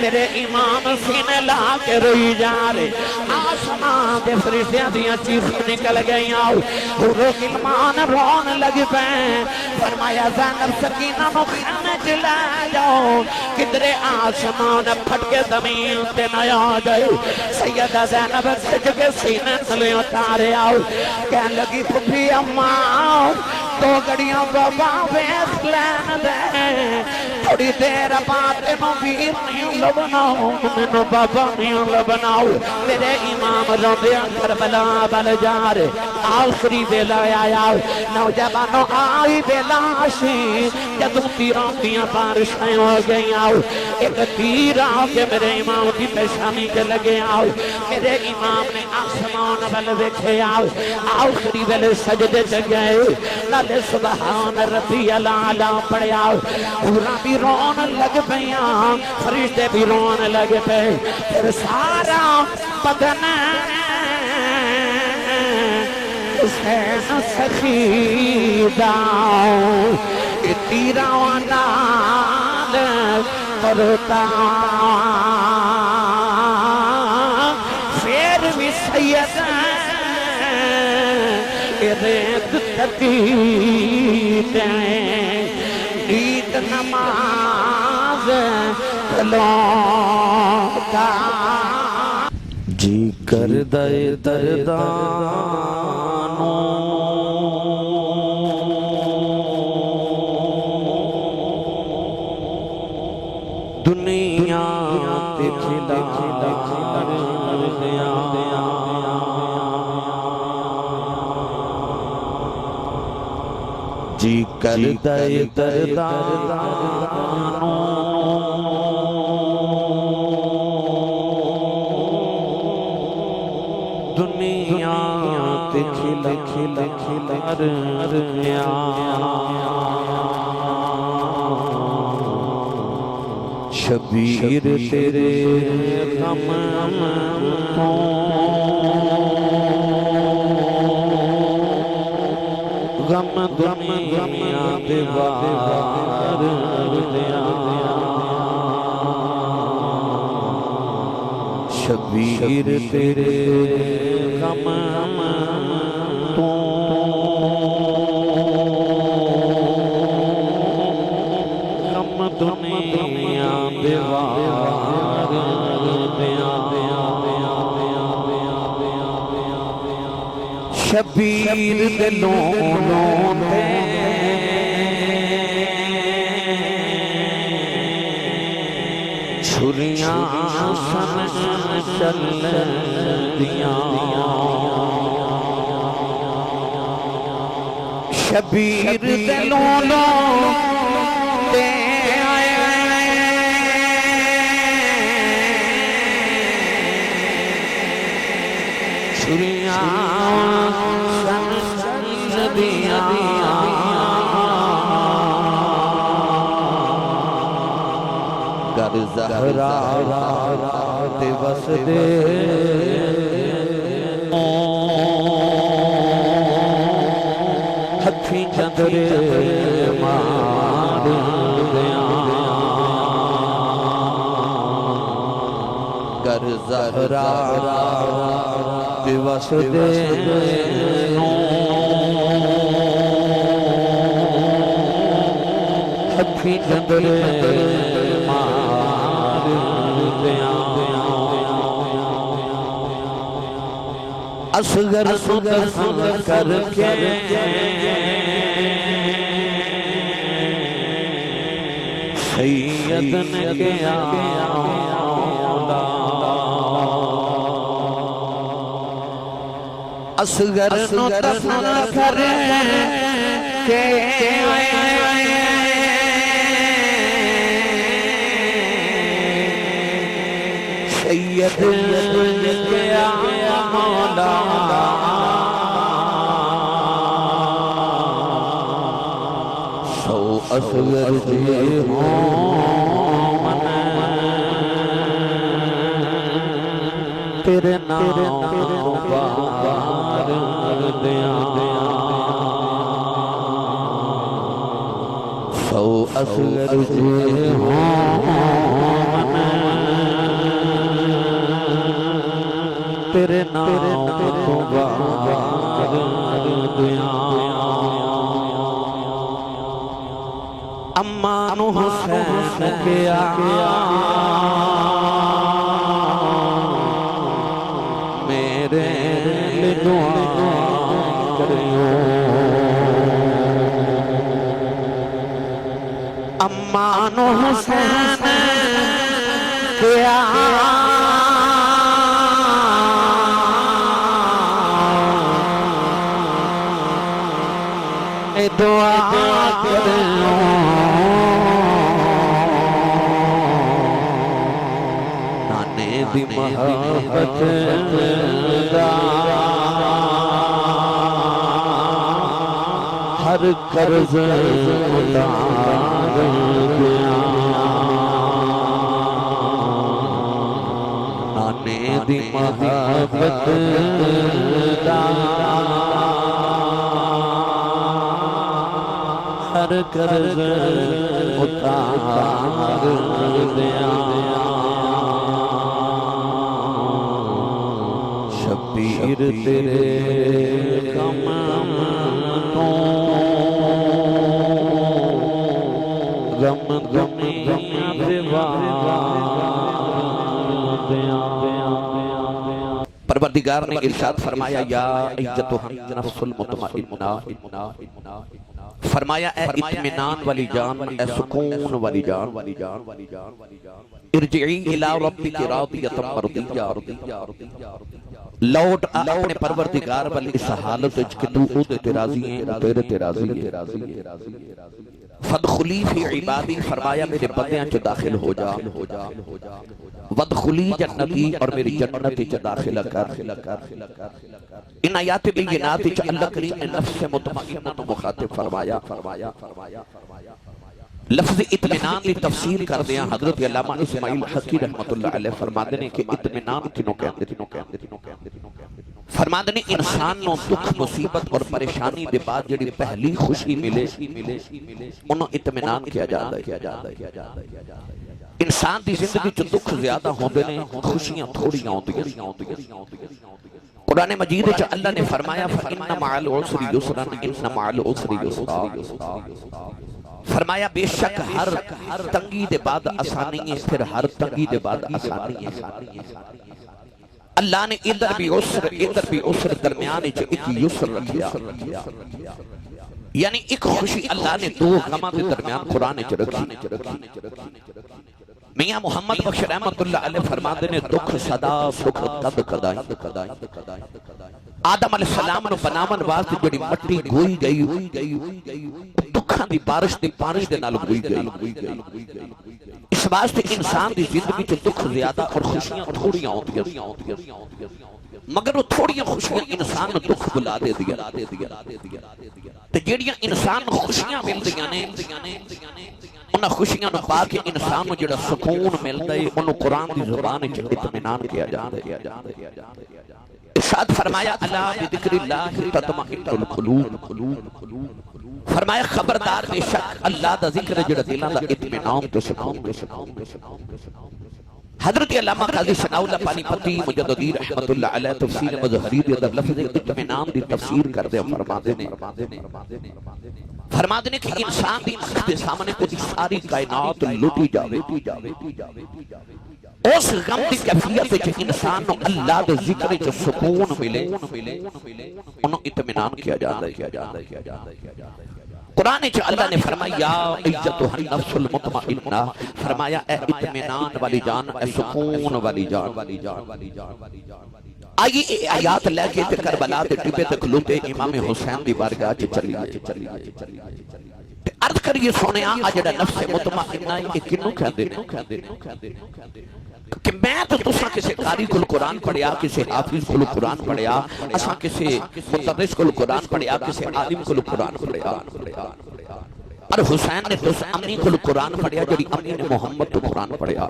میرے امام سینے لا کے روئی جا رہے آسمان دے فرشتیاں دیاں چیخیں نکل گئی آؤ حورو غلمان رون لگ پیں فرمایا زینب سکینہ مخیمہ جلے جاؤ کدرے آسمان پھٹ کے زمین تے نیا جائے سیدہ زینب سج کے سینے تلے اتارے آؤ کہنے لگی پھپی اماں تو گڑیاں بابا بیس لین دے تھوڑی دیر بات مبیر نہیں لبناؤ منو بابا نہیں لبناؤ میرے امام روندیاں کربلا بل جار آخری بیلا آیا نوجوانوں آئی بیلا آشی جدو تیروں دیاں بارشیں ہو گئی آؤ ایک تیر آؤ کہ میرے امام کی پیشانی کے لگے آؤ میرے امام نے آسمان بل دیکھے آؤ آخری بیلے سجدے جگئے لالے سبحان ربی العالی پڑے آؤ پورا بھی رون لگ پیاں فرشتے بھی رون لگ پے پھر سارا بدن حسین سخیداؤں تیرا وانال کرتا پھر بھی سید ریت تقیدیں عید نماز لوٹا جی کردہ دردانوں دنیا تے کھلا دیا جی کردہ دردانوں دنیا تے کھلا دیا شبیر تیرے غم غم دنیا دیوار دیا شبیر تیرے غم غم دنیا دیوار دیا شبیر دلوں تے چھریاں سن چل دیاں شبیر دلوں تے چھریاں سن چل دیاں گر زہرا تے وس دے ہتھی چندرے مار دیاں گر زہرا تے وس دے ہتھی چندرے اصغر دفن کر کے سید نے کیا اصغر دفن کر کے سید نے کیا مولا سو اصغر جی ہوں تیرے نام بار دیا سو اصغر جی ہوں تیرے نام تو بار دیا امان حسین کیا میرے لیے دعا کریو امان حسین کیا دعا کریو نانے دی محبت دا ہر قرض اتار دیا نانے دی محبت دا ہر قرض اتار دیا شبیر تیرے غم تو غم دنیا دیا پروردگار نے ارشاد فرمایا یا ایتھا النفس المطمئنہ فرمایا اے اطمینان والی جان اے سکون والی جان ارجعی الی ربک راضیۃ مرضیہ لوٹ اپنے پروردگار والی اس حالت کہ تو خود راضی ہے تیرے تے راضی ہے فادخلی فی عبادی فرمایا میرے بندیاں چ داخل ہو جا وادخلی جنتی اور میری جنت چ داخلہ کر ان آیات بینات چ اللہ کریم نے نفس مطمئنہ تو مخاطب فرمایا لفظ اطمینان کی تفسیر کر دیا حضرت علامہ اسماعیل حقی رحمت اللہ علیہ فرماتے ہیں کہ اطمینان کنوں کہتے فرماتے ہیں انسان نو دکھ مصیبت اور پریشانی دے بعد جڑی پہلی خوشی ملے انہوں اطمینان کیا جاتا ہے انسان دی زندگی جو دکھ زیادہ ہوندے نے خوشیاں تھوڑیاں ہوندی ہیں قرآن مجید جو اللہ نے فرمایا فَإِنَّ مَعَ الْعُسْرِ يُسْرًا إِنَّ مَعَ الْعُسْرِ يُسْرًا فرمایا بے شک ہر تنگی دے بعد آسانی ہے پھر ہر تنگی دے بعد آسانی ہے اللہ نے ادھر بھی عسر درمیان ایک یسر رکھیا یعنی ایک خوشی اللہ نے دو غماں دے درمیان قرآن چ رکھی میاں محمد بخش رحمت اللہ علیہ فرماتے نے دکھ صدا سکھ تب کدائی آدم علیہ السلام نو بناون واسطے جڑی مٹی گوئی گئی دکھاں دی بارش دی پانی دے نال گوئی گئی اس واسطے انسان دی زندگی چ دکھ زیادہ اور خوشیاں تھوڑیاں ہوندیاں مگر وہ تھوڑیاں خوشیاں انسان نو دکھ بلا دے دیا تے جڑیاں انسان نو خوشیاں ملدیاں نے انہاں خوشیاں نو پا کے انسان نو جڑا سکون ملدا ہے انہوں قرآن دی زبان وچ اطمینان کیا جاندا ہے ارشاد فرمایا الا بذکر اللہ تطمئن القلوب فرمایا خبردار بے شک اللہ دا ذکر جڑا دلاں دا اطمینان تے سکون حضرت علامہ قاضی ثناء اللہ پانی پتی مجددی رحمت اللہ علیہ تفسیر مظہری دے اندر لفظ اطمینان دی تفسیر کردے فرماتے ہیں کہ انسان دی اکھ دے سامنے کو ساری کائنات لٹی جاوے اس غم دی کیفیت وچ انسان نو اللہ دے ذکر وچ سکون ملے انہوں اطمینان کیا جاتا ہے قرآن چ اللہ نے فرمایا یا ایتھا النفس المطمئنہ فرمایا اے اطمینان والی جان اے سکون والی جان آئیے آیات لے کے کربلا تے ٹبے تے کھلوتے امام حسین دی بارگاہ چ چلی عرض کریے سونیا آ جڑا نفس مطمئنہ یہ کنوں کہندے نے کہ میں تو تساں کسے قاری کل قرآن پڑھیا کسے حافظ کل قرآن پڑھیا اساں کسے مدرس کل قرآن پڑھیا کسے عالم کل قرآن پڑھیا اور حسین نے تو امی کل قرآن پڑھیا جڑی امی نے محمد تو قرآن پڑھیا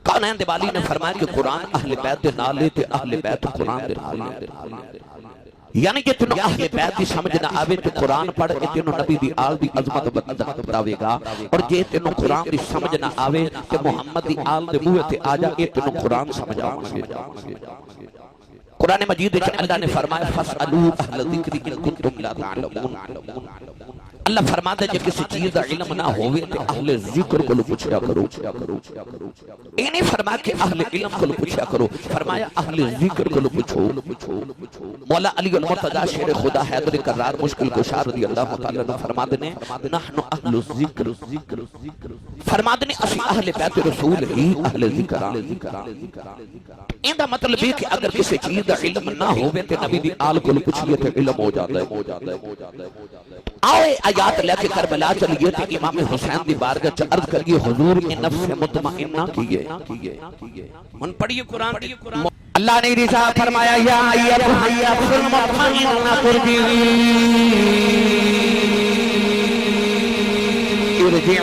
کونین دیوالی نے فرمایا کہ قرآن اہل بیت دے نالے تے اہل بیت قرآن دے نالے یعنی کہ تنوں اہل بیت دی سمجھ نہ آوے تو قرآن پڑھ اے تنوں نبی دی آل دی عظمت بتاوے گا، اور جے تنوں قرآن دی سمجھ نہ آوے کہ محمد دی آل دے موہ تے آجا اے تنوں قرآن سمجھ آوے گا۔ قرآن مجید وچ اللہ نے فرمایا فَاسْأَلُوا أَهْلَ الذِّكْرِ إِن كُنتُمْ لَا تَعْلَمُونَ۔ اللہ فرماتا ہے کہ کسی چیز دا علم نہ ہوئے تو اہل ذکر کو پوچھا کرو۔ یہ نہیں فرمایا کہ اہل علم کو پوچھا کرو، فرمایا اہل ذکر کو پوچھو۔ مولا علی المرتضی شیر خدا حیدر کرار مشکل کشا رضی اللہ تعالیٰ نے فرما دینے نحن اہل الذکر، فرما دینے اسی اہل بیت رسول ہی اہل ذکران۔ ان دا مطلب ہے کہ اگر کسی چیز دا علم نہ ہوئے تو نبی دی آل کو پوچھئے تو علم ہو جاتا ہے۔ آئے آیات لے کے کربلا چلیے تو امام حسین دی بارگاہ چ عرض کریے حضور کی نفس مطمئنہ کیے۔ من پڑھیے قرآن، اللہ نے رضا فرمایا یا ایتھا النفس المطمئنہ ترجعی الی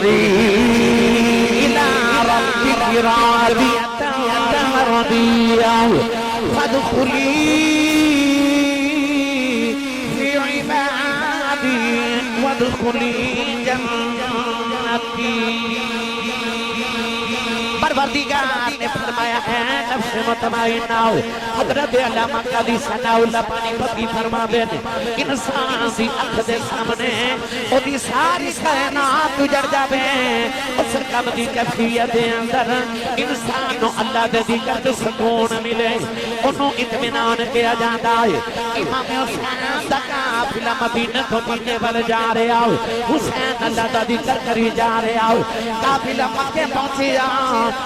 ربک راضیۃ مرضیہ فادخلی وادخلی جنتی۔ پروردگار نے فرمایا ہے نفس مطمئنہ، حضرت علامہ قاضی ثناء اللہ پانی پتی فرما دینے انسان دی اکھ دے سامنے او دی ساری کائنات اجڑ جاوے، اس کم دی کیفیت دے اندر انسان نو اللہ دے ذکر تے سکون ملے، انہوں اطمینان کیا جاتا ہے۔ امام حسین دا قافلہ مدینہ تو مکے ول جا رہا، حسین اللہ دا ذکر کری جا رہا، قافلہ مکے پہنچیا،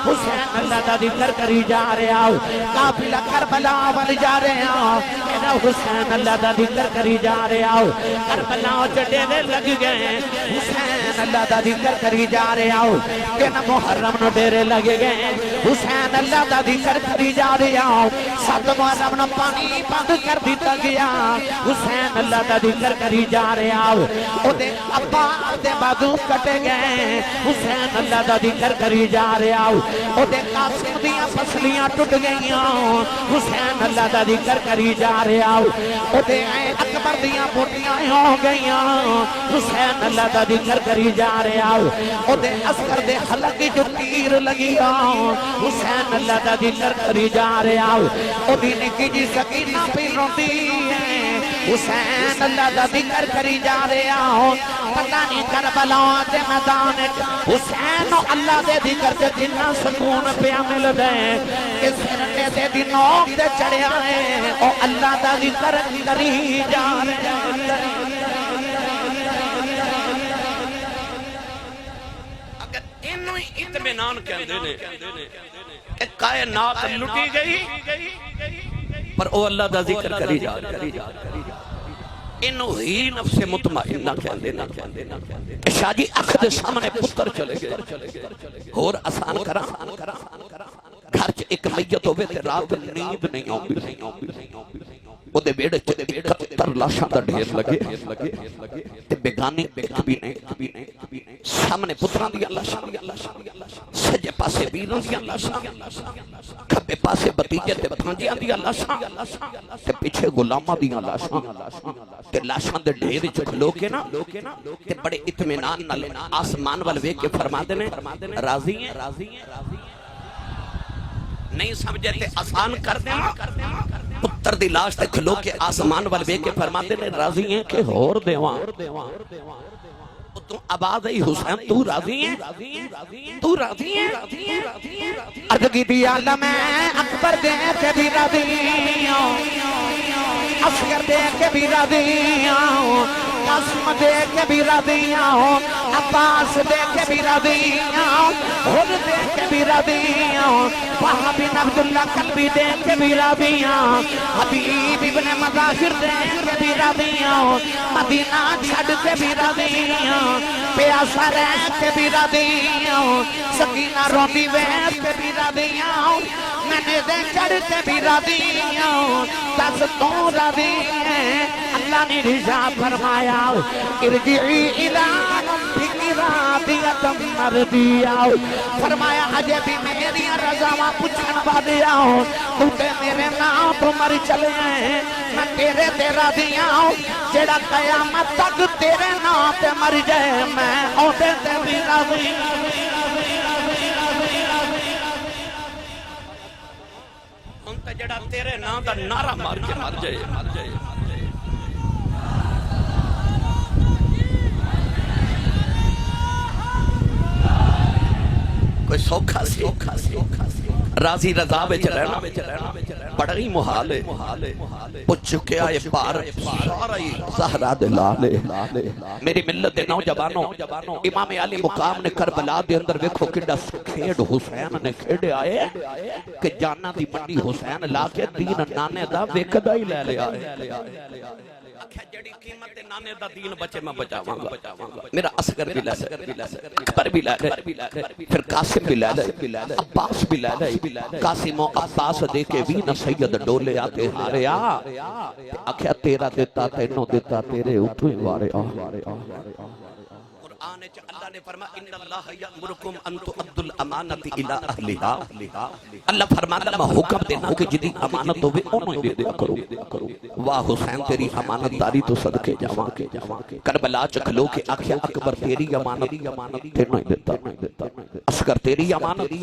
حسین اللہ دا ذکر کری جا رہا، قافلہ کربلا ول جا رہا، میرا حسین اللہ دا ذکر کری جا رہا، کربلا چڑھے لگ گئے، حسین اللہ دا ذکر کری جا رہا، دن محرم نو ڈیرے لگ گئے، حسین اللہ دا ذکر کری جا رہا، سات محرم نو پانی بند کر دیتا گیا، حسین اللہ دا ذکر کری جا رہا، او دے ابا دے بازو کٹے گئے، حسین اللہ دا ذکر کری جا رہا، او دے قاسم دیاں فصلیاں ٹوٹ گئیاں، حسین اللہ دا ذکر کری جا رہا، او دے اکبر دیاں بوٹیاں ہو گئیاں، حسین اللہ دا ذکر کری جا رہا، او دے عسکر دے حلق جو تیر لگیاں، حسین اللہ دا ذکر کری جا رہا، او دی نکی جی سکینہ پہ روندی ہے، حسین اللہ دا ذکر کری جا رہا، پتہ نہیں کربلا دے میدان حسین اللہ دے ذکر تے جنہ سکون پہ مل دے، اس سرنے دے دنوں دے چڑھے آئے، او اللہ دا ذکر کری جا رہا۔ اگر انہوں اطمینان کہندے نے کہ کائنات لٹی گئی پر او اللہ دا ذکر کری جا رہا، انہوں ہی نفس مطمئنہ کہندے نا۔ شاہ جی اکھ دے سامنے پتر چلے گئے، اور آسان کرا گھر چ ایک میت ہوئے تے رات نیند نہیں آؤں، وہ دے بیڑے چلے 71 لاشاں دا ڈھیر لگے تے بیگانے ایک بھی نہیں، سامنے پتران دیا لاشاں، سجے پاسے بیروں دیا لاشاں، کھبے پاسے بتیجے تے بھانجیاں دیا لاشاں، تے پیچھے غلامہ دیا لاشاں، تے لاشاں دے ڈھیر چکھلو کے نا تے بڑے اطمینان نہ لینا آسمان والوے کے فرما دینے راضی ہیں نہیں سمجھے تے آسان کر دینا، پتر دی لاش تے کھلو کے آسمان والوے کے فرما دینے راضی ہیں کہ ہور دیوان تو آواز ای حسین تو راضی ہیں، تو راضی ہیں، عرض کی دی عالم اکبر دے کے بھی راضی ہیں، اصغر دے کے بھی راضی ہیں، قاسم دے کے بھی راضی ہیں، عباس دے کے بھی راضی ہیں، حر دے کے بھی راضی ہیں، وہاں بن عبداللہ قلبی دے کے بھی راضی ہیں، حبیب ابن مظاہر دے کے بھی راضی ہیں، مدینہ چھڑ کے بھی راضی ہیں، پیاسا رہ کے بھی راضی ہیں، سکینہ روندی ویس کے بھی راضی ہیں، میں نے دے چڑھ کے بھی راضی ہیں، دس تو راضی ہیں۔ اللہ نے رضا فرمایا ارجعی الی ربک راضیۃ تم مر دیا فرمایا اجے بھی میری رضاواں پوچھن والے آؤ تو تے میرے نام تو مر چلے ہیں میں تیرے تیرا دیا جڑا قیامت تک تیرے نام تے مر جائے میں اودے تے بھی راضی ہن تے جڑا تیرے نام دا نعرہ مار کے مر جائے کوئی سوکھا سی راضی رضا وچ رہنا بڑا ہی محال ہے وہ چکیا ہے پار سارا ہی زہرا دے لالے میری ملت دے نوجوانوں امام علی مقام نے کربلا دے اندر ویکھو کڈا کھیڈ حسین نے کھیڈے آئے کہ جانا دی منڈی حسین لا کے دین نانے دا ویکدا ہی لے لیا ہے جڑی قیمت نانے دا دین بچے میں بچاواں گا میرا اصغر بھی لے اکبر بھی لے پھر قاسم بھی لے عباس بھی لے قاسم و عباس دے کے بھی نہ سید ڈولے آتے ہاریا آکھیا تیرا دیتا تینوں دیتا تیرے اتو ہی وارے قرآن چ اللہ نے فرمایا ان اللہ یامرکم ان تؤدوا الامانۃ الی اہلھا اللہ فرماتا میں حکم دینا کہ جدی امانت ہوے اونوں دے دیا کرو واہ حسین تیری امانت داری تو صدقے جاواں کربلا چ کھلو کے آکھیا اکبر تیری امانت تینوں ہی دیتا اصغر تیری امانت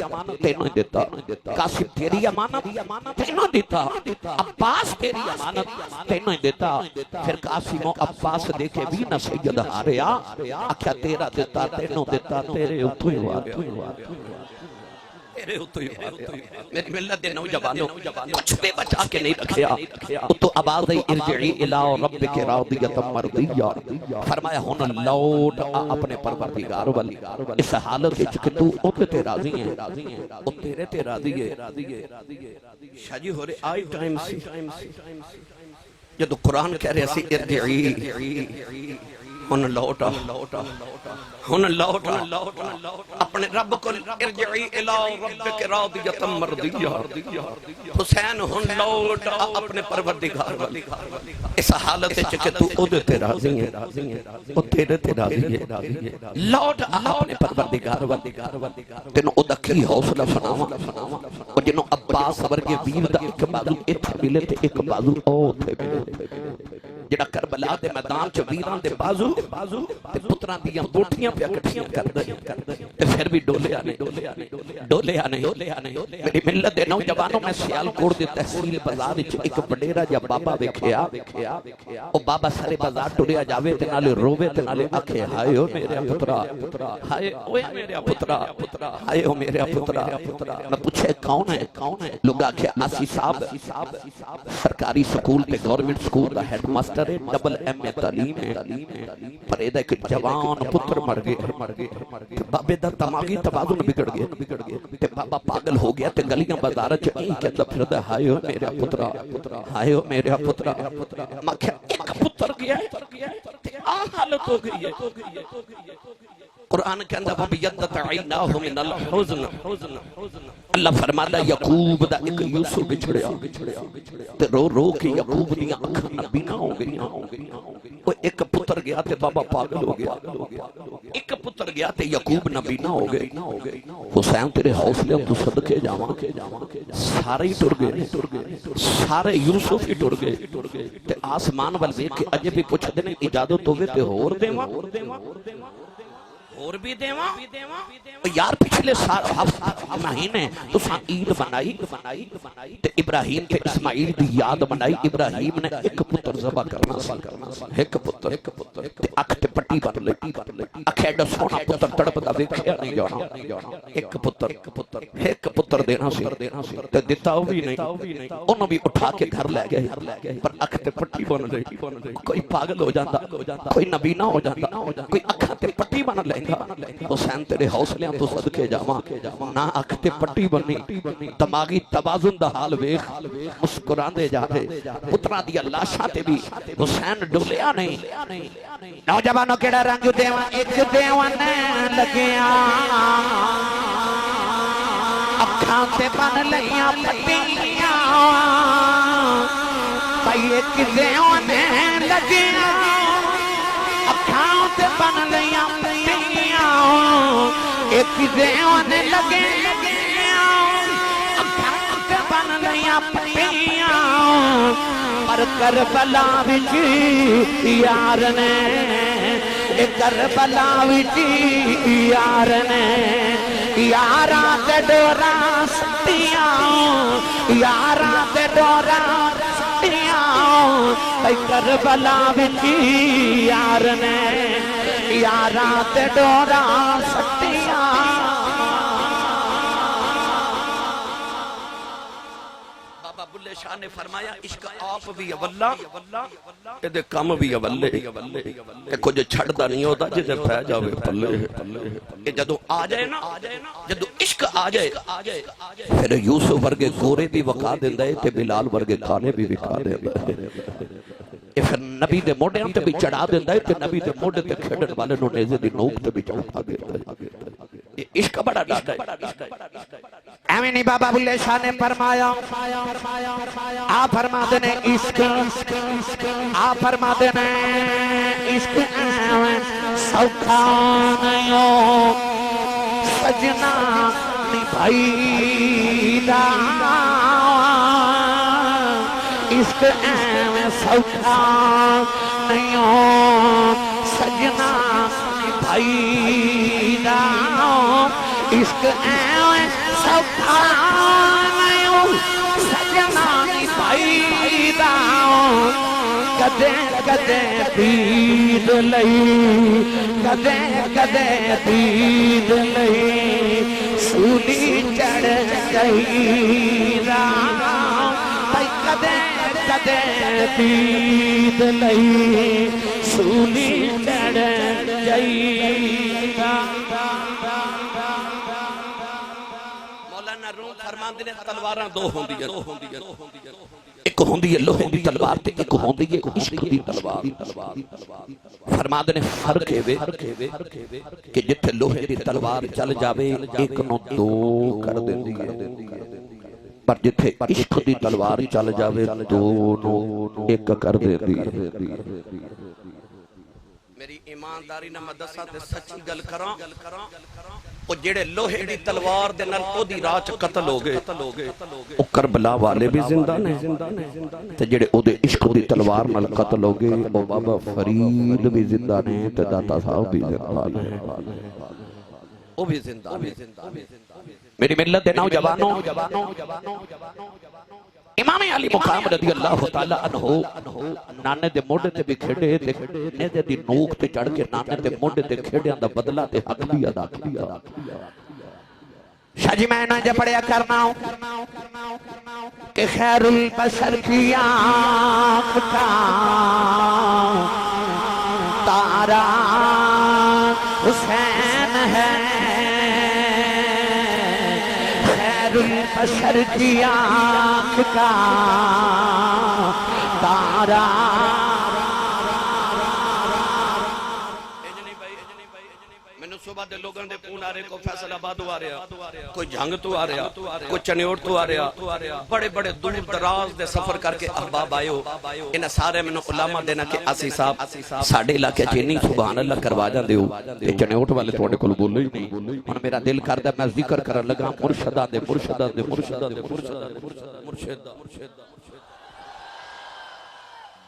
تینوں ہی دیتا قاسم تیری امانت تینوں دیتا عباس تیری امانت تینوں ہی دیتا پھر قاسم و عباس دیکھے بھی نہ سید ہاریا آکھیا تیرا دیتا تینوں دیتا تیرے اتو ہی وارے میری ملت دے نوجوانوں کچھ بے بچا کے نہیں رکھیا تو آواز ارجعی الی ربک راضیۃ مرضیہ فرمایا ہن لوٹ اپنے پروردگار والی اس حالت وچ کہ تو او تے راضی ہے او تیرے تے راضی ہے شاہ جی ہو رہے آئی ٹائم سی جدو قرآن کہہ رہے سی ارجعی ہن لوٹا اپنے رب کو ارجعی الی ربک راضیۃ مرضیہ حسین ہن لوٹا اپنے پروردگار والی اس حالت وچ کہ تو او تے راضی ہے او تیرے تے راضی ہے لوٹ اپنے پروردگار والی تینوں او دا کی حوصلہ سناواں او جنوں عباس ورگے ویر دا ایک بازو ایتھے ملے تے ایک بازو او تے ملے جڑا کربلا دے میدان چ ویراں دے بازو تے پتراں دیاں بوٹیاں پیا کٹھیاں کردے تے پھر بھی ڈولیا نہیں میری ملت دے نوجوانوں میں سیالکوٹ دے تحصیل بازار وچ ایک وڈیرا جا بابا ویکھیا او بابا سارے بازار ٹریا جاوے تے نالے رووے تے نالے آکھے ہائے او میرے پترا ہائے اوے میرے پترا ہائے او میرے پترا میں پوچھے کون ہے لوگ آکھے آسی صاحب سرکاری سکول تے گورنمنٹ سکول دا head master double M A تعلیم ہے پر ایدہ ایک جوان پتر مر گئے بابے دا دماغی توازن بگڑ گئے تے بابا پاگل ہو گیا تے گلیاں بازار چ این کہتا پھردا ہائے او میرا پترا ہائے او میرا پترا میں کہا ایک پتر گیا تے آ حالت ہو گئی ہے قرآن کے اندر وَبِيَدَّتْ عَيْنَاهُ مِنَ الْحُزْنِ اللہ فرماتا یعقوب دا ایک یوسف بچھڑیا تے رو رو کے یعقوب دیاں اکھاں نبینا ہو گئی وہ ایک پتر گیا تے بابا پاگل ہو گیا ایک پتر گیا تے یعقوب نبینا ہو گئی حسین تیرے حوصلے تو صدقے جاواں سارے ہی ٹر گئے سارے یوسف ہی ٹر گئے تے آسمان وال ویکھ کے اجے بھی پوچھ دے اجازت ہوے تے ہور دیواں اور بھی دیواں یار پچھلے مہینے تو عید بنائی تے ابراہیم تے اسماعیل دی یاد بنائی ابراہیم نے ایک پتر ذبح کرنا ایک پتر تے اکھ تے پٹی بن لئی اکھ ایڈا سونا پتر تڑپدا ویکھیا نہیں جانا ایک پتر دینا سی تے دتا او بھی نہیں انہوں بھی اٹھا کے گھر لے گئے پر اکھ تے پٹی بن لئی کوئی پاگل ہو جاتا کوئی نبینا ہو جاتا کوئی اکھ تے پٹی بن لے حسین تیرے حوصلیاں تو صدقے جاواں نہ اکھ تے پٹی بنی دماغی توازن دا حال ویکھ مسکران دے جا رہے پتراں دی لاشاں تے بھی حسین ڈولیا نہیں نوجوانوں کیڑا رنگ دیواں ایک دیواں لگیاں اکھاں تے بن لیاں پٹیاں بھائی ایک دیواں لگیاں اکھاں تے بن لیاں ایک دیوان لگے بن لیا پٹیاں پر کربلا وچ یار نے کربلا وچ یار نے یاراں تے ڈوراں سٹیاں یاراں تے ڈوراں سٹیاں کربلا وچ یار نے یاراں تے ڈوراں سٹیاں بلے شاہ نے فرمایا عشق آپ بھی اولا ادھے کم بھی اولے کچھ چھڑدا نہیں ہوتا جسے پہ جاوے پلے کہ جدو آ جائے نا جدو عشق آ جائے پھر یوسف ورگے گورے بھی وقا دیندہ ہے تے بلال ورگے کھانے بھی وقا دیندہ ہے پھر نبی دے موڑے ہم تے بھی چڑھا دیندہ ہے تے نبی دے موڑے تے کھڑن والے نو نیزے دی نوک تے بھی چڑھا دیندہ ہے عشق بڑا ڈاٹا ہے ایویں نہیں بابا بلے شاہ نے فرمایا آپ فرما دینے عشق آپ فرما دینے عشق سوکھا نہیں سجنا نبھائی دا عشق سوکھا نہیں سجنا نبھائی دا عشق سوکھا نہیں سجنا نبھائی دا کدے کدے دید لئی کدے کدے دید لئی سولی چڑھ گئی راہ کدے کدے دید لئی سولی چڑھ گئی مولانا روم فرماندے نے تلواراں دو ہوندی ہیں ایک ہوندی ہے لوہے دی تلوار تے ایک ہوندی ہے عشق دی تلوار فرماندے نے فرق ہے کہ جتھے لوہے دی تلوار چل جاوے ایک نو دو کر دیندی ہے پر جتھے عشق دی تلوار چل جاوے دو نو ایک کر دیندی ہے میری ایمانداری نہ مدسہ تے سچی گل کراں او جڑے لوہے دی تلوار دے نال او دی راہ چ قتل ہو گئے او کربلا والے بھی زندہ نے تے جڑے او دے عشق دی تلوار نال قتل ہو گئے او بابا فرید بھی زندہ نے تے داتا صاحب بھی زندہ نے او بھی زندہ نے میری ملت دے نوجوانوں امام علی مقام رضی اللہ تعالیٰ عنہ نانے دے موڑے تے بھی کھڑے تے نیزے دی نوک تے چڑھ کے نانے دے موڑے تے کھڑے دا بدلہ تے حق بھی ادا کیا شاہ جی میں نہ جا پڑیا کرنا ہوں کہ خیر البشر کی آنکھ کا تارا حسین ہے البشر کی آنکھ کا تارا صبح دے لوگاں دے پون آ رہے کو فیصل آباد آ رہا کوئی جھنگ تو آ رہا کوئی چنیوٹ تو آ رہا بڑے بڑے دور دراز دے سفر کر کے احباب آئے ہو انہیں سارے میں نے علامہ دینا کہ آسی صاحب ساڑھے علاقے چینی سبحان اللہ کروا جان دے ہو تے چنیوٹ والے توڑے کل بولے ہی نہیں اور میرا دل کردہ میں ذکر کرن لگا مرشدہ دے مرشدہ دے مرشدہ دے مرشدہ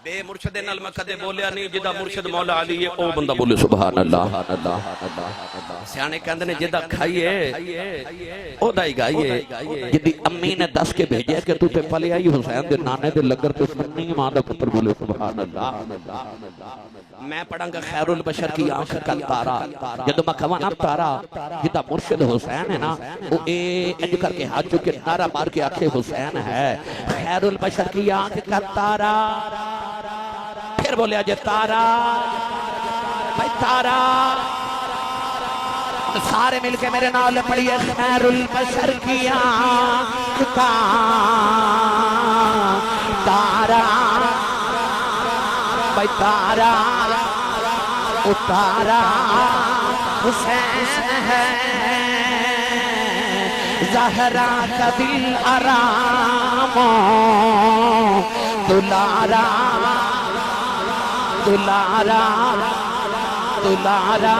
بے مرشد نال میں کدے بولیا نہیں جدا مرشد مولا علی ہے او بندہ بولے سبحان اللہ سیانے کہندے نے جدا کھائیے او دائی گائیے جدی امی نے دس کے بھیجے کہ تو تے پلے آئی حسین دے نانے دے لگر تے سننی ماں دا پتر بولے سبحان اللہ میں پڑھاں گا خیر البشر کی آنکھ کا تارا جدو میں کہاں اب تارا جدا مرشد حسین ہے نا وہ اج کر کے ہاتھ چکے نارا مار کے آنکھیں حسین ہے خیر البشر کی آنکھ کا تارا پھر بولے آجے تارا بھائی تارا سارے مل کے میرے نال پڑھیے خیر البشر کی آنکھ کا تارا بھائی تارا اتارا حسین ہے زہرا کا دل آرام دلارا دلارا دلارا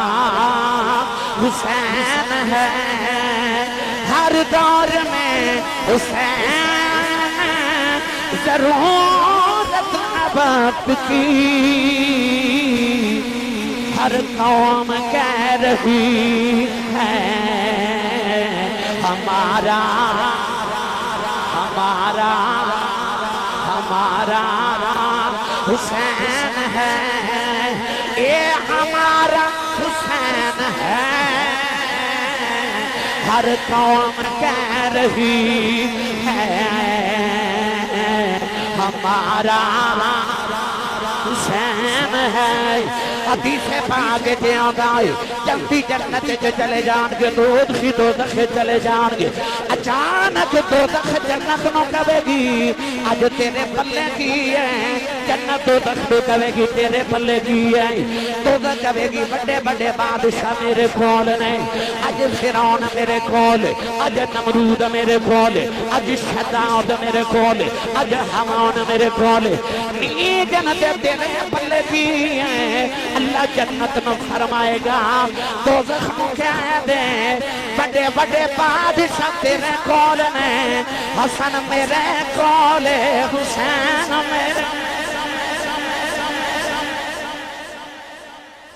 حسین ہے ہر دور میں حسین ضرورت وقت کی ہر قوم کہہ رہی ہے ہمارا ہمارا ہمارا حسین ہے یہ ہمارا حسین ہے ہر قوم کہہ رہی ہے ہمارا حسین ہے حدیث پاک دے آگائے جلدی جنت جو چلے جان گے دودھ کی دوزخ چلے جان گے اچانک دوزخ جنت نو کہے گی آج تیرے پلے کی ہے جنت دوزخ نو کہے گی تیرے پلے کی ہے دوزخ کہے گی بڑے بڑے بادشاہ میرے کول نے آج فرعون میرے کول آج نمرود میرے کول آج شداد میرے کول آج حامان میرے کول نہیں جنت تیرے پلے کی ہے اللہ جنت میں فرمائے گا دوزخ میں کہہ دے بڑے بڑے بادشاہ تیرے کول نے حسن میرے کول حسین میرے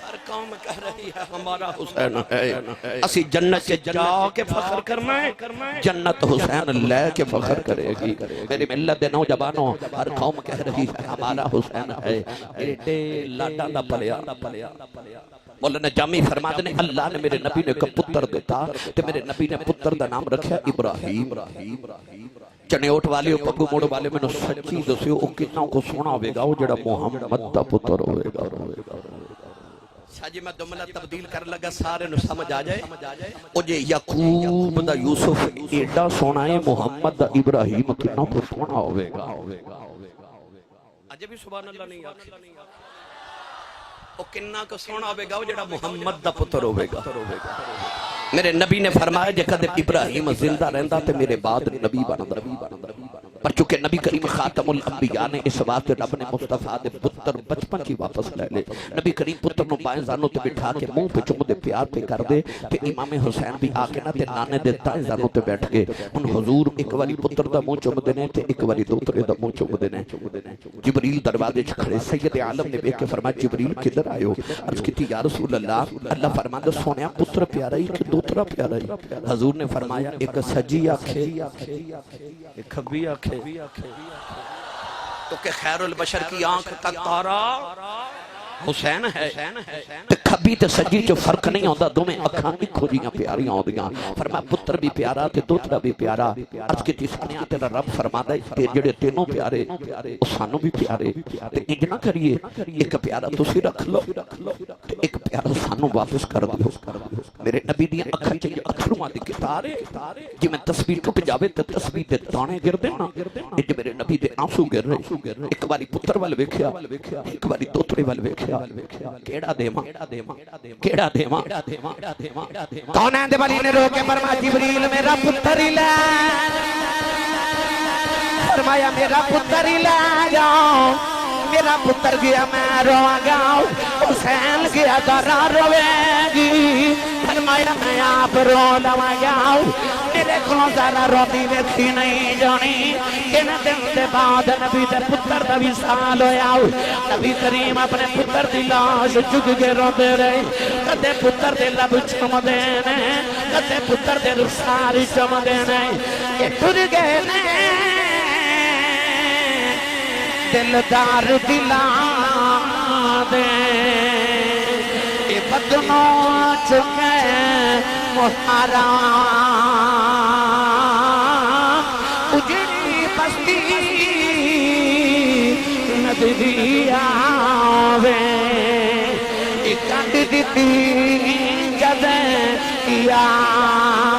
ہر قوم کہہ رہی ہے ہمارا حسین ہے اسی جنت سے جا کے فخر کرنا ہے جنت حسین لے کے فخر کرے گی میری ملت دے نوجوانوں ہر قوم کہہ رہی ہے ہمارا حسین ہے ایڈے لاڈا دا پلیا مولانا جامی فرماتے ہیں اللہ نے میرے نبی نے کا پتر دیتا تو میرے نبی نے پتر دا نام رکھا ابراہیم چنیوٹ والے پگو موڑ والے میں سچی دسیو او کتنا کو سونا ہوئے گا وہ جڑا محمد دا پتر ہوئے گا جی میں دملہ تبدیل کر لگا سارے نو سمجھ آ جائے او جے یعقوب دا یوسف ایڈا سونا ہے محمد دا ابراہیم کتنا کو سونا ہوئے گا اجے بھی سبحان اللہ نہیں آکھے او کننا کو سونا ہوئے گا وہ جڑا محمد دا پتر ہوئے گا میرے نبی نے فرمایا جے کدے ابراہیم زندہ رہندا تے میرے بعد نبی بندا پر چونکہ نبی کریم خاتم الانبیاء نے اس واسطے رب نے مصطفیٰ دے پتر بچپن کی واپس لے لے نبی کریم پتر نو بائیں زانوں تے بٹھا کے منہ پہ چم دے پیار پہ کر دے کہ امام حسین بھی آ کے نہ تے نانے دے دائیں زانوں تے بیٹھ کے ان حضور ایک واری پتر دا منہ چم دینے تے ایک واری دوترے دا منہ چم دینے جبریل دروازے چ کھڑے سید عالم نے دیکھ کے فرمایا جبریل کدھر آئے ہو عرض کی یا رسول اللہ اللہ فرماندا سونیا پتر پیارا ہی کہ دوترا پیارا ہی حضور نے فرمایا ایک سجی آنکھے ایک کھبی آنکھے تو کہ خیر البشر کی آنکھ کا تارا حسین ہے کھبی تے سجی جو فرق نہیں ہوتا دو میں اکھاں اکھو جیاں پیاریاں ہو دیاں فرمایا پتر بھی پیارا تے دوترا بھی پیارا عرض کی تیسانیاں تیرا رب فرمادا ہے جڑے تینوں پیارے او سانو بھی پیارے تے انج نہ کریے ایک پیارا تسی رکھ لو تے ایک پیارا سانو واپس کر دیو میرے نبی دیاں اکھاں چ اکھرواں دی کتارے جی میں تسبیح ٹوٹ جاوے تے تسبیح دے دانے گر دے نا اج میرے نبی دے آنسو گر رہے ایک باری پتر ول ویکھیا ایک باری دوترے ول ویکھیا کیڑا دیواں کیڑا دیواں کون ہے دے والی نے رو کے فرمایا جبریل میرا پتر ہی لے فرمایا میرا پتر ہی لے جاؤ میرا پتر گیا میں رواں گا حسین گیا درا روے گی فرمایا میں آپ رو لواں گا میرے کو ذرا روتی ویکھی نہیں جانی ان دن دے بعد نبی دے پتر دا وصال ہویا نبی کریم اپنے پتر دی لاش چگ کے روندے رہے کدے پتر دے لب چومدے نے کدے پتر دے رخسار چومدے نے کہ ٹر گئے نے دلدار دلاں دے اے بدنوں چکے محرام اجڑی بستی ندی آوے اکانڈ دیتی جدے یارام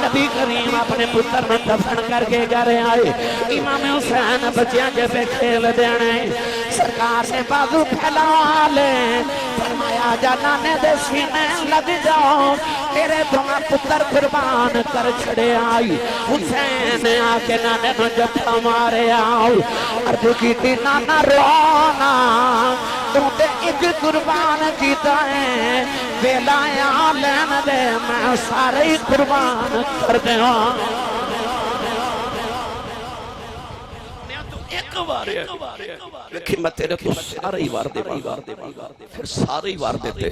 نبی کریم اپنے پتر میں دفن کر کے گھر آئے امام حسین بچیاں جیسے کھیل دینے سرکار نے بازو پھیلا لے فرمایا جانانے دے سینے لگ جاؤ تیرے دعا پتر قربان کر چھڑے آئی حسین آکے نانے نو جب ہمارے آؤ عرض کی تھی نانا رونا تو تے ایک قربان کیتا ہے ویلا لین دے میں سارے ہی قربان کر دیاں ایک بار لیکن میں تیرے کو سارے ہی وار دے پھر سارے ہی وار دیتے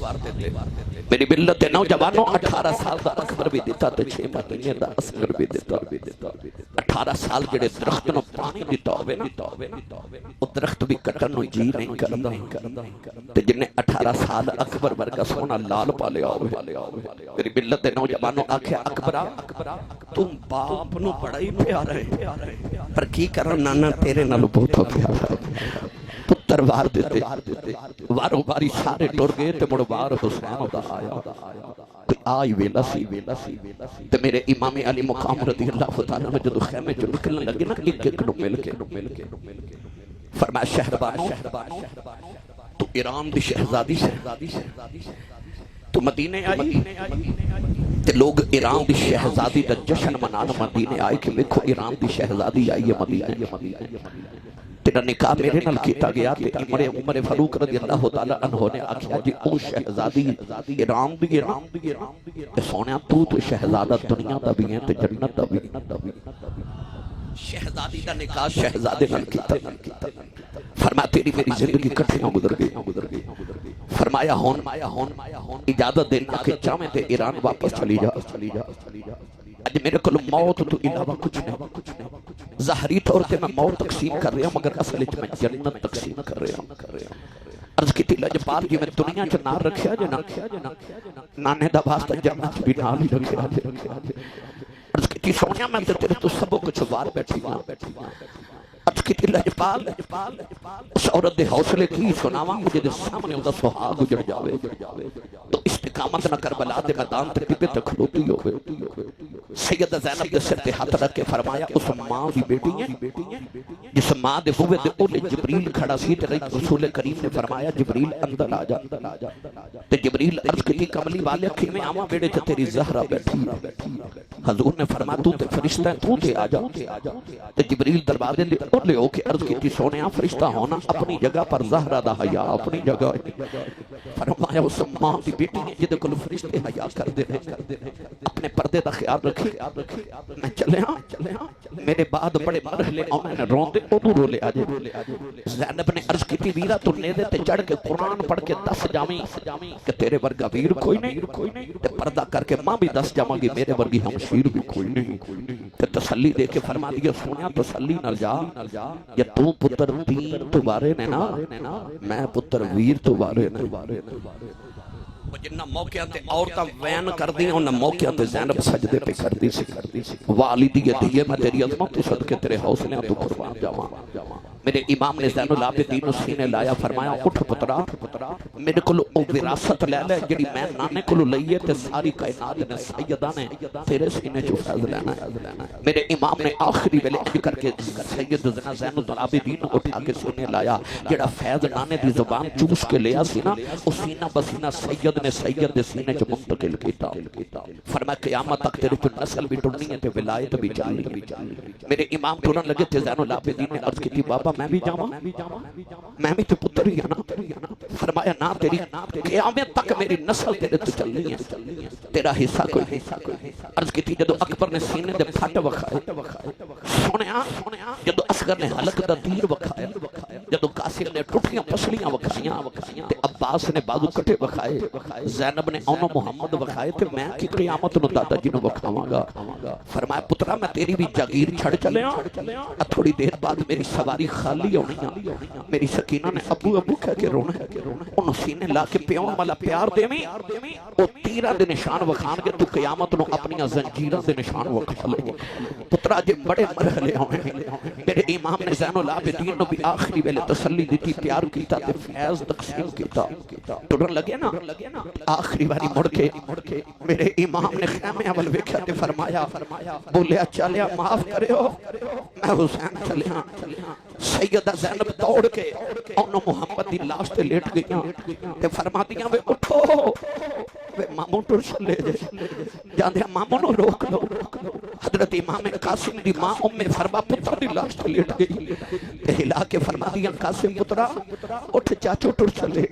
میری ملت نوجوانوں 18 سال دا اکبر بھی دیتا تو 6 مہینے دا اصغر بھی دیتا 18 سال جڑے درخت نو پانی دیتا ہوئے نا وہ درخت بھی کٹن نو جی نہیں کردا تے جنہیں 18 سال اکبر ورگا سونا لال پا لیا ہوئے میری ملت نوجوانوں آکھیا اکبرہ تم باپ نو بڑا ہی پیارا ہے پر کی کرن نانا تیرے نالو بہت پیارا ہے پتر وار دیتے وارو باری سارے ٹور گئے تے مڑ وار حسین دا آیا تے آئی ویلا سی تے میرے امام علی مقام رضی اللہ تعالیٰ میں جدو خیمے جو نکلنے لگے نا ایک ایک نو مل کے فرمایا شہربانو تو ایران دی شہزادی تو مدینے آئی تے لوگ ایران دی شہزادی دا جشن منانا مدینے آئے کہ لکھو ایران دی شہزادی آئی ہے مدینے تیرا نکاح میرے نال کیتا گیا تے عمر فاروق رضی اللہ تعالیٰ عنہ نے آکھیا جی او شہزادی ایران دی تے سونیا تو شہزادہ دنیا دا بھی ہے تے جنت دا بھی شہزادی دا نکاح شہزادے نال کیتا فرمایا تیری میری زندگی کٹھیاں گزر گئی فرمایا ہون اجازت دینا کہ چاہمیں تے ایران واپس چلی جا اج میرے کل موت تو علاوہ کچھ نہیں ظاہری طور تے میں موت تقسیم کر رہا ہوں مگر اصل میں جنت تقسیم کر رہا ہوں عرض کی تھی لجپال جی میں دنیا چ نار رکھیا جے نانے دا واسطہ جنت بھی نال ہی رکھیا جے عرض کی تھی سونیا میں تیرے تو سبو کچھ وار بیٹھی ہوں عرض کی تھی لجپال اس عورت دے حوصلے کی سناواں مجھے دے سامنے دا سہاگ اجڑ جاوے تو استقامت نہ کربلا دے میدان تے ٹپے تے کھلوتی ہوئے سیدہ زینب دے سر تے ہاتھ رکھ کے فرمایا اس ماں دی بیٹی ہے جس ماں دے ہوئے دے اولے جبریل کھڑا سی تے رسول کریم نے فرمایا جبریل اندر آ جا تے جبریل عرض کی کملی والے کہ میں آواں بیڑے تے تیری زہرا بیٹھی حضور نے فرمایا تو تے فرشتہ ہے تو تے آ جا تے جبریل دروازے دے اولے ہو کے عرض کی سونیا فرشتہ ہونا اپنی جگہ پر زہرا دا حیا اپنی جگہ فرمایا اس ماں دی بیٹی ہے جدے کل فرشتے حیا کر دے اپنے پردے دا خیال رکھے میں چلے ہاں میرے بعد بڑے مرحلے آنے نے رون دے او رو لے آجے زینب نے عرض کی تھی ویرہ تو نیدے تے چڑھ کے قرآن پڑھ کے 10 جامی کہ تیرے ورگا ویر کوئی نہیں تے پردہ کر کے ماں بھی 10 جاماں گی میرے ورگی ہمشیر بھی کوئی نہیں تے تسلی دے کے فرما دیا سونیا تسلی نہ جا یا تو پتر دین تو بارے نے نا میں پتر ویر تو بارے نے جنہ موقع تے عورتاں وین کر دی انہاں موقع تے زینب سجدے پہ کر دی سی والدی دیئے میں تیری عظمت تو صدقے تیرے حوصلے تو قربان جاواں میرے امام نے زین العابدین سینے لایا فرمایا اٹھ پترا میرے کو او وراثت لے لے جڑی میں نانے کو لئیے تے ساری کائنات نے سیدہ نے تیرے سینے جو فیض لینا ہے میرے امام نے آخری ویلے اٹھ کر کے سید زین العابدین اٹھا کے سینے لایا جڑا فیض نانے دی زبان چوس کے لیا سی نا او سینہ بسینہ سید نے سید دے سینے جو منتقل کیتا فرمایا قیامت تک تیرے تو نسل بھی ٹرنی ہے تے ولایت بھی چلنی میرے امام ٹرن لگے تے زین العابدین نے عرض کی تھی بابا میں بھی جاواں میں بھی تو پتر ہی نا فرمایا نا تیری قیامت تک میری نسل تیرے تو چلنی ہے تیرا حصہ کوئی عرض کی تھی جدو اکبر نے سینے دے پھٹ وکھائے سونیا جدو اصغر نے حلق دا تیر وکھایا جدو قاسم نے ٹوٹیاں پسلیاں وکھائیاں تے عباس نے بازو کٹے وکھائے زینب نے اونو محمد وکھائے تے میں کی قیامت نو دادا جی نو وکھاواں گا فرمایا پترا میں تیری بھی جاگیر چھڑ چلیا تھوڑی دیر بعد میری سواری خالی ہونی میری سکینہ نے ابو ابو کہہ کے رونا ہے انہوں سینے لا کے پیون والا پیار دے میں او تیرہ دے نشان وکھان کے تو قیامت نو اپنی زنجیرہ دے نشان وکھا لے پترا جے بڑے مرحلے ہوئے میرے امام نے زین العابدین نو بھی آخری ویلے تسلی دیتی پیار کیتا تے فیض تقسیم کیتا ٹرن لگے نا آخری باری مڑ کے میرے امام نے خیمے اول ویکھیا تے فرمایا بولیا چلیا معاف کرے ہو میں حسین چلیا سیدہ زینب دوڑ کے انہوں محمد دی لاش تے لیٹ گئیاں تے فرماتیاں وے اٹھو وے ماموں ٹر چلے جاندے ماموں نو روک لو حضرت امام قاسم دی ماں فرما پتر دی لاش تے لیٹ گئی تے ہلا کے فرماتیاں قاسم پترا اٹھ چاچو ٹر چلے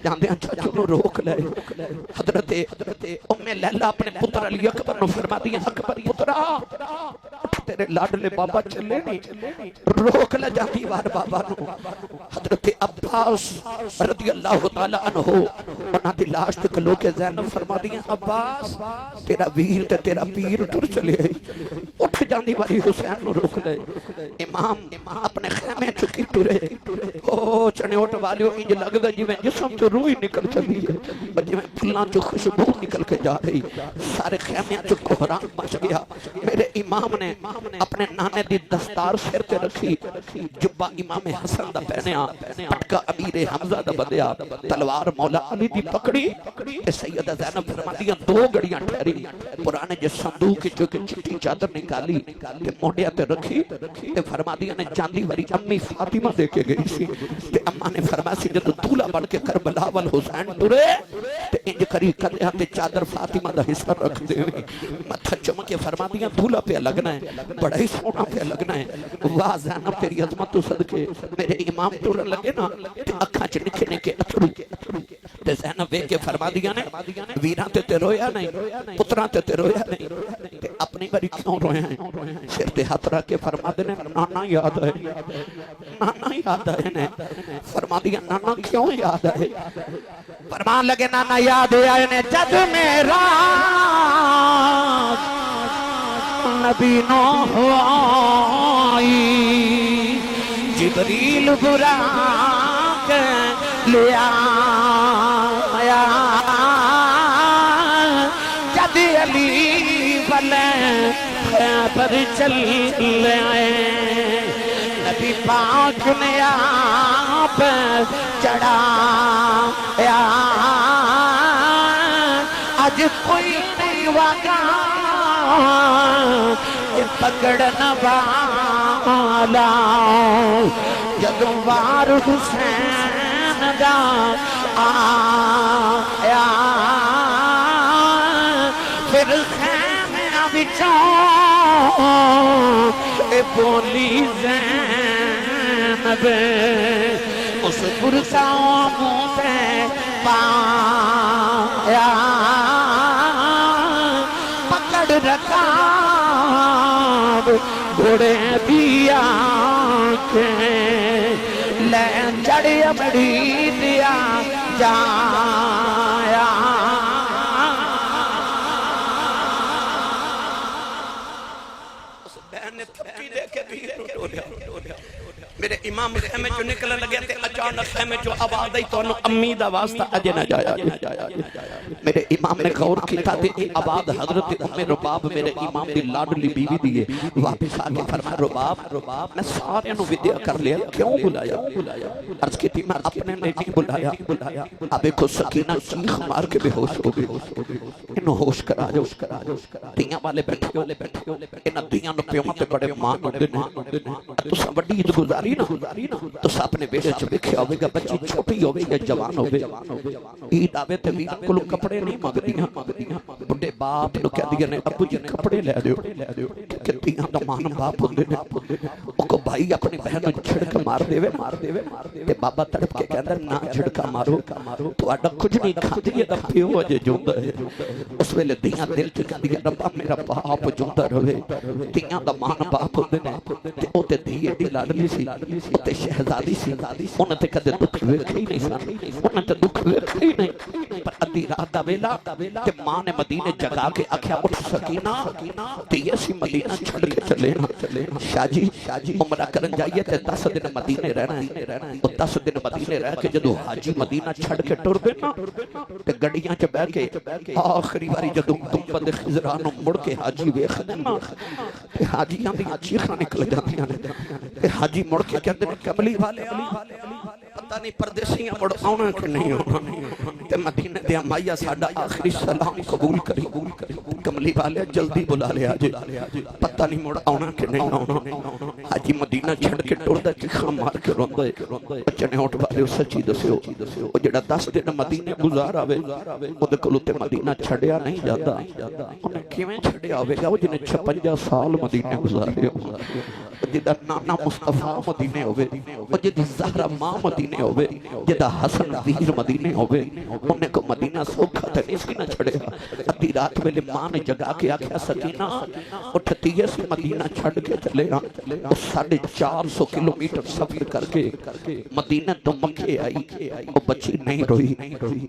جاندے چاچو نو روک لے حضرت لیلہ اپنے پتر علی اکبر نو فرماتیاں اکبر پترا تیرے لاڈلے بابا چلے نہیں روک لے جاتی وار بابا نو حضرت عباس رضی اللہ تعالیٰ عنہ انہاں دی لاش تے کلو کے زینب فرما دیا عباس تیرا ویر تے تیرا پیر ٹر چلے اٹھ جاندی واری حسین نو روک لے امام اپنے خیمے چکی ٹرے او چنے اٹھ والیو انج لگدا جی میں جسم چ روح نکل چلی ہے جی میں پھلاں چ خوشبو نکل کے جا رہی سارے خیمے چ کوہرام مچ گیا میرے امام نے اپنے نانے دی دستار سر تے رکھی جبہ امام حسن دا پہنیا پٹکا امیر حمزہ دا بدیا تلوار مولا علی دی پکڑی کہ سیدہ زینب فرماتیاں دو گڑیاں ٹھہری پرانے جس صندوق کی چوکے چٹی چادر نکالی کہ موڈیا تے رکھی تے فرماتیاں نے چاندی وری امی فاطمہ دے کے گئی سی تے اماں نے فرمایا سی جدو دولہ بڑھ کے کربلا وال حسین ٹرے تے انج کری کدیا تے چادر فاطمہ دا حصہ رکھ دے متھا چمکے فرماتیاں دولہ پہ لگنا ہے بڑا ہی سونا پہ لگنا ہے واہ زینب تیری عظمت تو صدقے میرے امام ٹرن لگے نا تے اکھاں چ نکھنے کے اترو تے زینب ویکھ کے فرما دیا نے ویراں تے رویا نہیں پتراں تے رویا نہیں تے اپنی باری کیوں رویا ہیں سر تے ہاتھ رکھ کے فرما دے نے نانا یاد ہے نانا یاد ہے نے فرما دیا نانا کیوں یاد ہے فرمان لگے نانا یاد آئے نے جد میرا نبی نوح آئی جبریل برا کے لیا جد علی والے پر چل آئے نبی پاک نے آپ چڑھایا آج کوئی نہیں واقع پکڑنا والا جدوں وار حسین دا آیا پھر خیمہ بچوں اے بولی زینب اس پرساں منہ سے پایا پکڑ رکھا گھوڑے دیا کے لین چڑی بڑی دیا جایا اس بہن نے تھپی دے کے بھی ٹوٹیا میرے امام خیمے جو نکل لگے تھے اچانک خیمے جو آواز آئی تو امی دا واسطہ اجے نہ جایا میرے امام نے غور کیتا تھے یہ آواز حضرت ام رباب میرے امام دی لاڈلی بیوی دیئے واپس آ کے فرمایا رباب میں سارے نو ودیا کر لیا کیوں بلایا عرض کی تھی میں اپنے نے نہیں بلایا اب ایک سکینہ چیخ مار کے بے ہوش ہو گئی انہوں ہوش کرا جو دیاں والے بیٹھے انہاں دیاں نو پیوں تے بڑے مان ہوندے نے تو سب بڑی عید گزاری نا تو سب نے بیٹے چ ویکھیا ہوے گا بچی چھوٹی ہوے یا جوان ہوے عید آوے تے وی کول کپڑے نہیں مانگدیاں بڑے باپ نو کہہ دیے نے ابو جی کپڑے لے دیو کہ تیاں دا مان باپ ہوندے نے او کو بھائی اپنی بہن نو جھڑک مار دیوے تے بابا تڑپ کے کہندا نہ جھڑکا مارو تہاڈا کچھ نہیں کھاندی دا پیو اجے جوندا ہے اس ویلے دیاں دل چ کہندی ربا میرا باپ جوندا رہے تیاں دا مان باپ ہوندے نے تے او تے دی ایڈی لاڈلی سی تے شہزادی سی انہاں تے کدے دکھ ویکھے ہی نہیں سن انہاں تے دکھ ویکھے ہی نہیں پر ادھی رات دا ویلا تے ماں نے مدینے جگا کے آکھیا اٹھ سکینہ تے اسی مدینہ چھڑ کے چلے شاہ جی عمرہ کرن جائیے تے 10 دن مدینے رہنا ہے او 10 دن مدینے رہ کے جدوں حاجی مدینہ چھڑ کے ٹر دے نا تے گڈیاں چ بیٹھ کے آخری واری جدوں گنبد خضرا نو مڑ کے حاجی ویکھدے نا تے حاجیاں دی چیخاں نکل جاندیاں نے تے حاجی مڑ کے کہندے کملی والے پتہ نہیں پردیسیاں مڑ آونا کہ نہیں آونا تے مدینے دے مائیا ساڈا آخری سلام قبول کری کملی کملی والے جلدی بلا لیا جی پتہ نہیں مڑ آنا کہ نہیں آنا حاجی مدینہ چھڑ کے ٹردا چیخاں مار کے روندا ہے چنے ہوٹ والے سچی دسیو او جڑا 10 دن مدینے گزار آوے اودے کولوں تے مدینہ چھڑیا نہیں جاتا انہیں کیویں چھڑیا ہوے گا جنے 56 سال مدینے گزارے ہو جدا نانا مصطفیٰ مدینے ہوے او جدی زہرا ماں مدینے ہوے جدا حسن ویر مدینے ہوے انہیں کو مدینہ سوکھا تے نہیں سی نہ چھڑیا ادھی رات ویلے ماں نے جگا کے آکھیا سکینہ اٹھتی ہے سی مدینہ چھڑ کے چلے ہاں 450 کلومیٹر سفر کر کے مدینہ تو مکے آئی وہ بچی نہیں روئی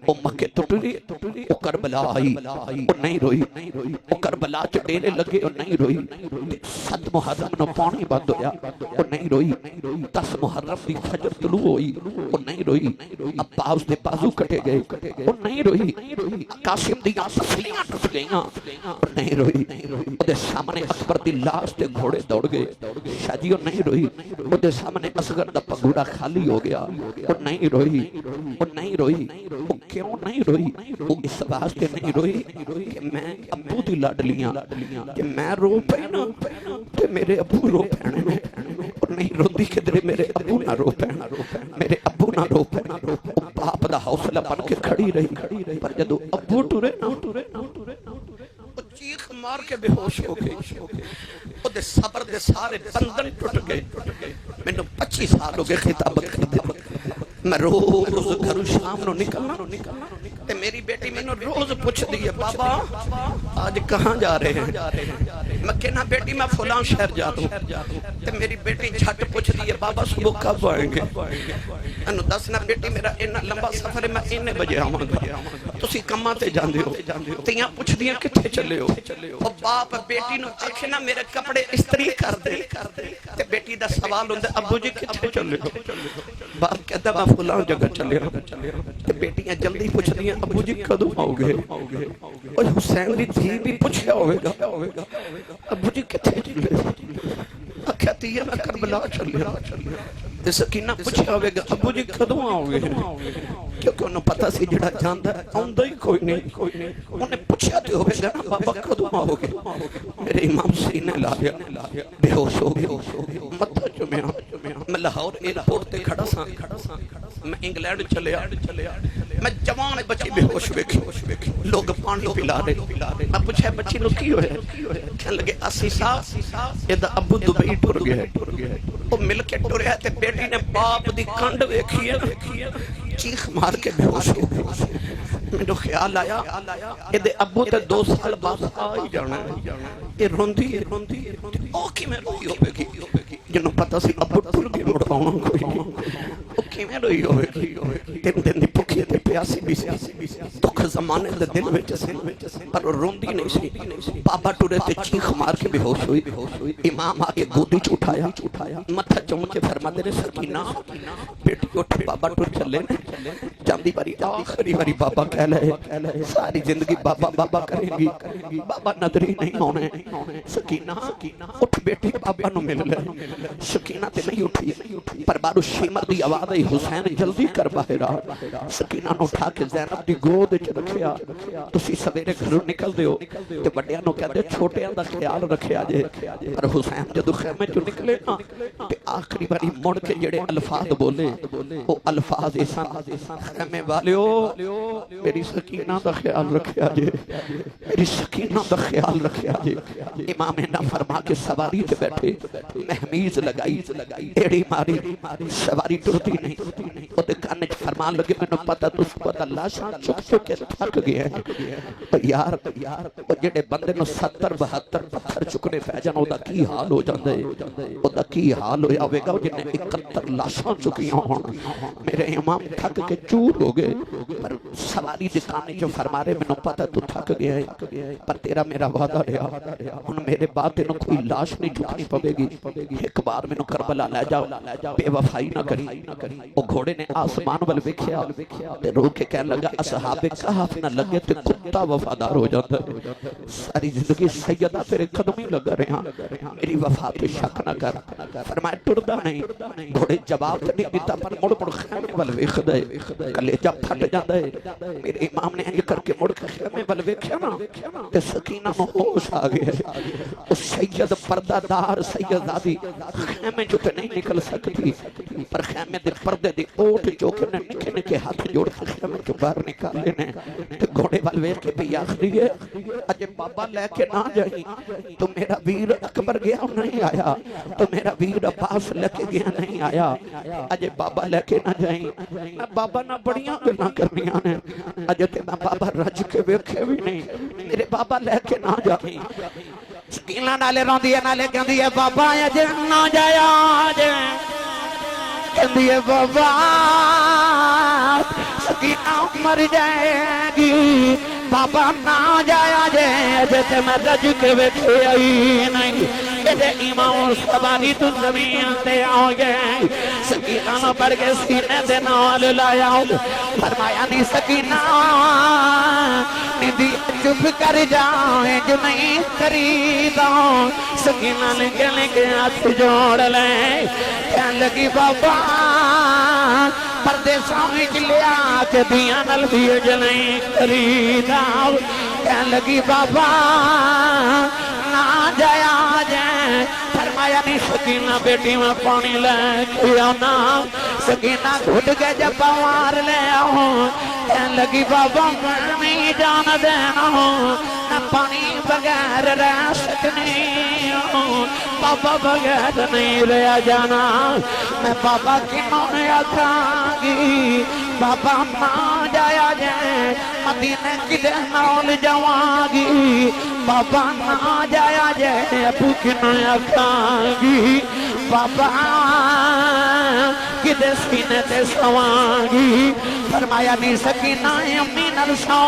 وہ مکے ٹوٹی وہ کربلا آئی وہ نہیں روئی وہ کربلا چ ڈیرے لگے وہ نہیں روئی 7 محرم نو پانی بند ہویا وہ نہیں روئی 10 محرم دی فجر طلوع ہوئی وہ نہیں روئی عباس دے بازو کٹے گئے وہ نہیں روئی قاسم دی پسلیاں ٹوٹ گئیاں وہ نہیں روئی وہ سامنے اکبر دی لاش تے گھوڑے دوڑ گئے شاجیو نہیں روئی وہ سامنے اصغر دا پگوڑا خالی ہو گیا وہ نہیں روئی وہ نہیں روئی وہ کیوں نہیں روئی وہ اس واسطے نہیں روئی کہ میں ابو دی لاڈلیاں کہ میں رو پینا تے میرے ابو رو پینے اور نہیں روندی کدرے میرے ابو نہ رو پینا میرے ابو نہ رو پینا باپ دا حوصلہ بن کے کھڑی رہی پر جدو ابو ٹورے نا چیخ مار کے بے ہوش ہو گئے او دے صبر دے سارے بندن ٹوٹ گئے میں نے 25 سال ہو گئے خطابت کر دے میں روز گھروں شام نو نکلنا تے میری بیٹی میں نے روز پوچھ دیئے بابا آج کہاں جا رہے ہیں میں کہنا بیٹی میں فلاں شہر جا رہا ہوں تے میری بیٹی جھٹ پوچھ دیئے بابا صبح کب آئیں گے میں نے دسنا بیٹی میرا اتنا لمبا سفر ہے میں اتنے بجے آؤں گا تسی کماں تے جاندے ہو تے یہاں پوچھ دیئے کتھے چلے ہو اور باپ بیٹی نو آکھے نا میرے کپڑے استری کر دے تے بیٹی دا سوال ہوندے ابو جی کتھے چلے ہو باپ کہتا میں فلاں جگہ چلے ہو تے بیٹیاں جلدی پوچھ دیئے ابو جی کدوں آؤ گے اور حسین دی دھی بھی پوچھیا ہوئے گا ابو جی کتھے چلے ہو کہتی ہے میں کربلا چلے ہو تے سکینہ پوچھیا ہوئے گا ابو جی کدوں آؤ گے کیونکہ انہوں پتہ سی جڑا جاندہ ہے آؤندہ ہی کوئی نہیں انہیں پوچھیا تے ہوئے گا نا بابا کدوں آؤ گے میرے امام سینے لایا بے ہوش ہو گئے متہ چمیا میں لاہور ایئرپورٹ تے کھڑا سا میں انگلینڈ چلیا میں جوان بچی بے ہوش ویکھی لوگ پانی پلا رہے میں پوچھا بچی نو کی ہوئے کہنے لگے اسی صاحب یہ دا ابو دبئی ٹر گئے وہ مل کے ٹریا تے بیٹی نے باپ دی کنڈ ویکھی ہے چیخ مار کے بے ہوش ہو گئی میں نے خیال آیا یہ دے ابو تے 2 سال بعد آئی جانا ہے یہ روندی ہے او کی میں روئی ہوئے گی جنہوں پتہ سی ابو ٹر کے مڑ پاؤں کوئی او کی میں روئی ہوئے گی تین دن دی پکھی تے پیاسی بھی سی دکھ زمانے دے دل میں چسے پر روندی نہیں سی بابا ٹورے تے چیخ مار کے بے ہوش ہوئی امام آکے گودی چوٹھایا متھا چوم کے فرما دے سکینہ بیٹی اٹھ بابا ٹور چلے جاندی باری آخری باری بابا کہہ لے ساری زندگی بابا بابا کریں گی بابا نظری نہیں ہونے سکینہ اٹھ بیٹی بابا نو مل لے سکینہ تے نہیں اٹھی پر بارو شیمر دی آواز آئی حسین جلدی کر باہر آ سکینہ نو اٹھا کے زینب دی گود چ رکھیا تسی سویرے گھروں نکل دیو تے بڑیاں نو کہندے چھوٹیاں دا خیال رکھیا جے پر حسین جدو خیمے چوں نکلے نا تے آخری باری مڑ کے جڑے الفاظ بولے او الفاظ ایسان خیمے والیو میری سکینہ دا خیال رکھیا جے میری سکینہ دا خیال رکھیا جے امام نے فرما کے سواری تے بیٹھے محمیز لگائی ایڑی ماری سواری ٹرتی نہیں او دے کان وچ فرمان لگے مینوں پتہ تس پتہ لاشاں چک چک کے تھک گئے ہیں یار او جڑے بندے نو 70 72 پتھر چکنے پے جان او دا کی حال ہو جاندا ہے او دا کی حال ہویا ہوے گا جن نے 71 لاشاں چکیاں ہون میرے امام تھک کے چور ہو گئے پر سواری دے کان وچ فرما رہے مینوں پتہ تو تھک گیا ہے پر تیرا میرا وعدہ رہا ہن میرے بعد تینوں کوئی لاش نہیں چکانی پوے گی ایک بار مینوں کربلا لے جاؤ بے وفائی نہ کری او گھوڑے نے آسمان ول ویکھیا تے رو کے کہنے لگا اصحاب کہف نہ لگے تے کتا وفادار ہو جاتا ہے. ساری زندگی سیدہ تیرے قدمی لگا رہے ہیں, میری وفا پہ شک نہ کر. فرمایا ٹردہ نہیں. گھوڑے جواب نہیں دیتا پر مڑ مڑ خیمے ول ویکھ دے, کلیجہ پھٹ جاندا ہے. میرے امام نے یہ کر کے مڑ کے خیمے ول ویکھیا نا تے سکینہ نو ہوش آ گیا. اس سید پردہ دار سیدادی خیمے جو تے نہیں نکل سکتی, پر خیمے دے پردے دی اوٹ جو کہ انہیں نکے نکے ہاتھ جوڑ کے خیمے کے باہر نکالے نے. تے گھوڑے وال ویکھ کے بھی آخری ہے اجے بابا لے کے نہ جائیں تو میرا ویر اکبر گیا نہیں آیا, تو میرا ویر عباس لے کے گیا نہیں آیا. اجے بابا لے کے نہ جائیں, میں بابا نہ بڑیاں گلاں کرنیاں نے, اجے تے میں بابا رج کے ویکھے بھی نہیں, میرے بابا لے کے نہ جائیں. سکینہ نالے روندی ہے نالے کہندی ہے بابا اجے نہ جایا جے, کہندی ہے بابا سکینہ مر جائے گی, بابا نہ جایا جے اجے تے میں رج کے ویکھے آئی نہیں. اے امام سواری تو زمین تے آ گئے, سکینہ نہ پڑھ کے سینے دے نال لایا. فرمایا نہیں سکینہ ندی چپ کر جائیں جو نہیں خریدا. سکینہ لے کے ہاتھ جوڑ لے, کہنے لگی بابا پردے سامنے لیا کے دیاں نل بھی جو نہیں خریدا. کہنے لگی بابا نہ جایا جائیں. فرمایا نہیں سکینہ بیٹی میں پانی لے کے آنا. سکینہ گھٹ کے جب پوار لے آؤں, کہنے لگی بابا میں نہیں جان دینا ہوں, نہ پانی بغیر رہ سکنی ہوں, بابا بغیر نہیں رہ جانا. میں بابا کی مونے آکھاں گی بابا نہ جایا جائیں, مدینے کی نال جواں گی. بابا نہ جایا جائیں ابو کی نہ آکھاں گی, بابا کدے سینے تے سواں گی. فرمایا نہیں سکینہ امی نال سو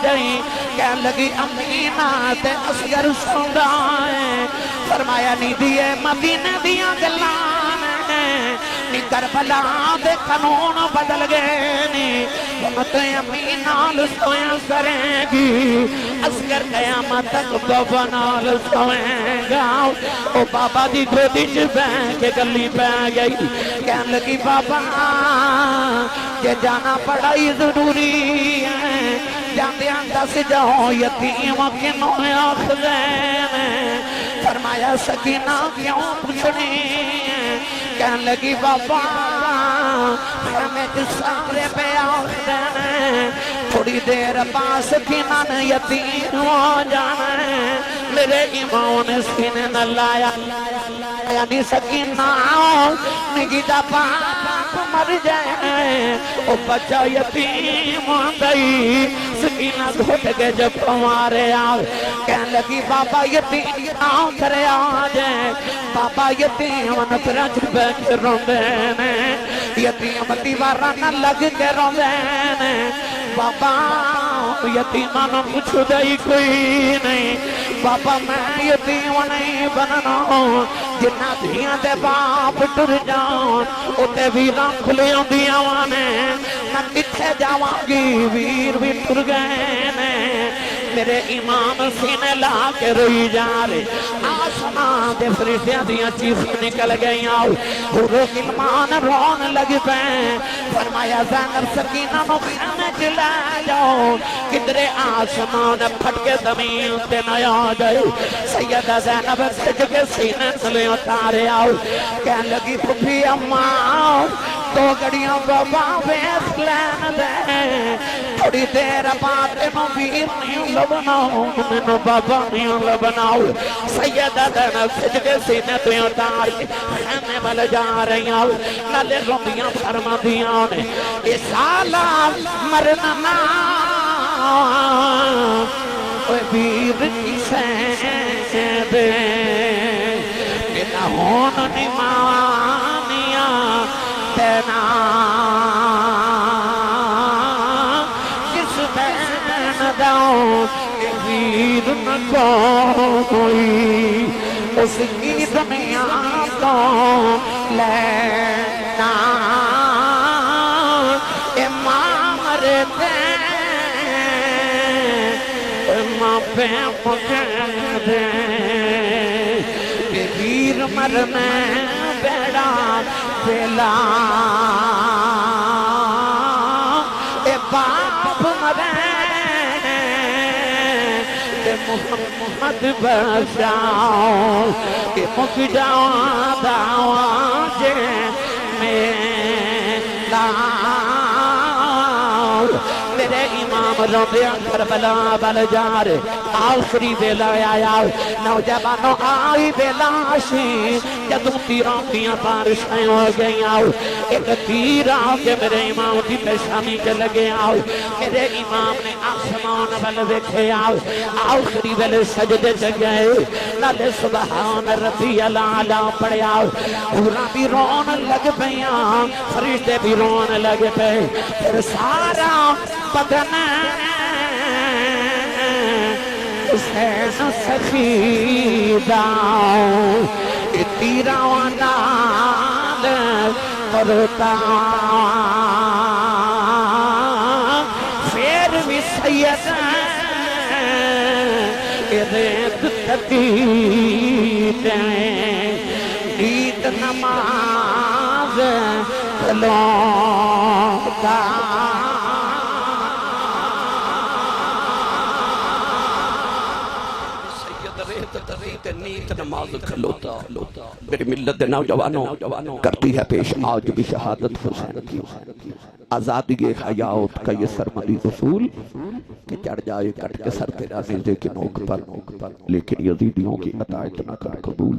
گئی. کہنے لگی امی نہ تے اصغر سوندا ہے. فرمایا نہیں دیئے مدینے دیاں گلاں نے, نی کربلا دے قانون بدل گئے نی. تے امی نال سویا کریں گی, اصغر قیامت تک بابا نال سوئیں گا. او بابا دی گودی چ بیٹھ کے گلی پہ گئی. کہنے لگی بابا کہ جانا پڑھائی ضروری ہے, جاندیاں دس جاؤ یتیم کنوں آخدین. فرمایا سکینہ کیوں پوچھنی ہے. کہنے لگی بابا ہمیں سامنے پہ آخدین, تھوڑی دیر پاس سکینہ نے یتیم ہو جانا ہے. میرے امام نے سینے نہ لایا, یعنی سکینہ نگیدہ باپ مر جائے, او بچہ یتیم ہو گئی. سکینہ گھٹ کے جب ہمارے آؤ, کہنے لگی بابا یتیم آؤ کرے آ جائے. بابا یتیم نترج بیٹھ روندے, یتیم دیوارہ نہ لگ کے روندے. بابا یتیمہ نہ کچھ دائی کوئی نہیں. بابا میں یتیم نہیں بننا, جنہ دھیاں دے باپ ٹر جاؤں اتے ویراں کھلے ہوندیاں وانے. نہ کتھے جاواں گی ویر بھی ٹر گئے نے. میرے امام سینے لا کے روئی جا رہے, آسمان دے فرشتیاں دیاں چیخیں نکل گئیاں, حورو غلمان رون لگ پیں. فرمایا زینب سکینہ نو خیمے چلے جاؤ, کدرے آسمان پھٹ کے زمین تے نہ آ جائے. سیدہ زینب سج کے سینے سے اتارے آؤ. کہنے لگی پھپھی اماں تو گڑیاں بابا بیس لین دے, تھوڑی دیر بعد انہوں ویر نہیں لبناؤ, انہوں بابا نہیں لبناؤ. سیدہ زینب سج کے سینے سے اتار کے خیمے مل جا رہی آؤ. نالے روندیاں فرما دیاں نے اے سالہ مرنا اوے ویر کی سین دے, نہ ہون نمانیاں تینا کس بین داؤں. ویر نہ کوئی اس کی دنیا کو لینا, امام پہ مقید کہ ویر مر میں بیڑا بیلا اے باپ مرے کہ محمد بشاؤ کہ مک جاؤں دعوان جے میلا میرے امام روندے کربلا بل جار آخری بیلا آیا نوجوانوں آئی بیلاشی جدوں تیروں کیاں بارشیں ہو گئی آؤ ایک تیر آ کے میرے امام کی پیشانی کے لگے آؤ میرے امام نے آسمان بل دیکھے آؤ آخری بیل سجدے جگئے نالے سبحان ربی العالی پڑے آؤ پورا بھی رون لگ پیاں فرشتے بھی رون لگ پے پھر سارا بدن حسین سخیدہ تیرا نال کرتا پھر بھی سید ریت تقید نیت نماز کھلوتا نیت نماز کھلوتا میری ملت نوجوانوں کرتی ہے پیش آج بھی شہادت حسین کی آزادی حیات کا یہ سرمدی اصول کہ چڑھ جائے کٹ کے سر تیرا نیزے کے نوک پر لیکن یزیدیوں کی اطاعت نہ کر قبول